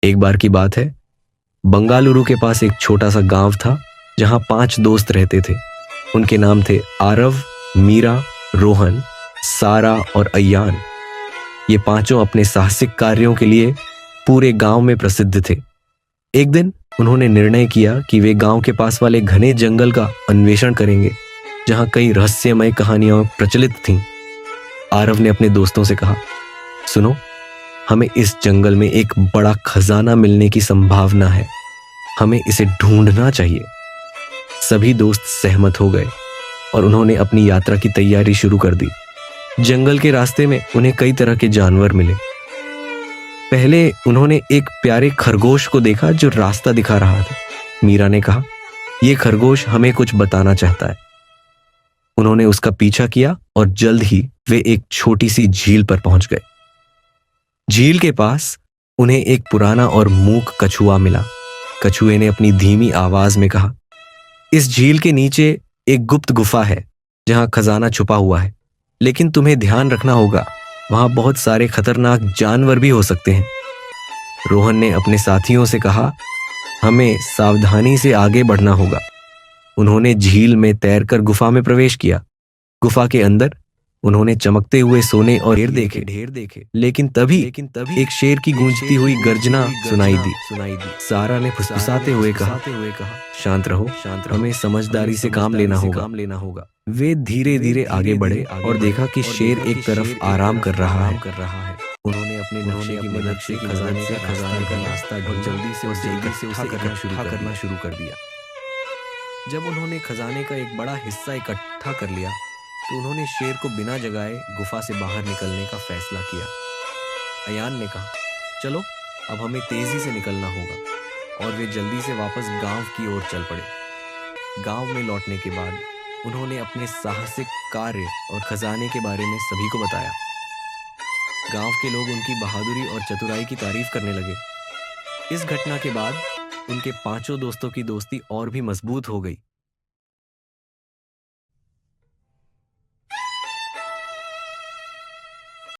एक बार की बात है, बंगालुरु के पास एक छोटा सा गांव था जहां 5 दोस्त रहते थे। उनके नाम थे आरव, मीरा, रोहन, सारा और अयान। ये पांचों अपने साहसिक कार्यों के लिए पूरे गांव में प्रसिद्ध थे। एक दिन उन्होंने निर्णय किया कि वे गांव के पास वाले घने जंगल का अन्वेषण करेंगे, जहां कई रहस्यमय कहानियां प्रचलित थीं। आरव ने अपने दोस्तों से कहा, सुनो, हमें इस जंगल में एक बड़ा खजाना मिलने की संभावना है। हमें इसे ढूंढना चाहिए। सभी दोस्त सहमत हो गए और उन्होंने अपनी यात्रा की तैयारी शुरू कर दी। जंगल के रास्ते में उन्हें कई तरह के जानवर मिले। पहले उन्होंने एक प्यारे खरगोश को देखा जो रास्ता दिखा रहा था। मीरा ने कहा, यह खरगोश हमें कुछ बताना चाहता है। उन्होंने उसका पीछा किया और जल्द ही वे एक छोटी सी झील पर पहुंच गए। झील के पास उन्हें एक पुराना और मूक कछुआ मिला। कछुए ने अपनी धीमी आवाज में कहा, इस झील के नीचे एक गुप्त गुफा है जहां खजाना छुपा हुआ है, लेकिन तुम्हें ध्यान रखना होगा, वहां बहुत सारे खतरनाक जानवर भी हो सकते हैं। रोहन ने अपने साथियों से कहा, हमें सावधानी से आगे बढ़ना होगा। उन्होंने झील में तैरकर गुफा में प्रवेश किया। गुफा के अंदर उन्होंने चमकते हुए सोने और ढेर देखे, लेकिन तभी एक शेर की गूंजती हुई गर्जना सुनाई दी। सारा ने फुसफुसाते हुए कहा, शांत रहो, हमें समझदारी से काम लेना होगा। वे धीरे धीरे आगे बढ़े और देखा कि शेर एक तरफ आराम कर रहा है। उन्होंने अपने नक्शे की मदद से खजाने का रास्ता ढूंढ जल्दी से उसे इकट्ठा करना शुरू कर दिया। जब उन्होंने खजाने का एक बड़ा हिस्सा इकट्ठा कर लिया तो उन्होंने शेर को बिना जगाए गुफा से बाहर निकलने का फैसला किया। अयान ने कहा, चलो अब हमें तेजी से निकलना होगा, और वे जल्दी से वापस गांव की ओर चल पड़े। गांव में लौटने के बाद उन्होंने अपने साहसिक कार्य और खजाने के बारे में सभी को बताया। गांव के लोग उनकी बहादुरी और चतुराई की तारीफ करने लगे। इस घटना के बाद उनके 5 दोस्तों की दोस्ती और भी मजबूत हो गई।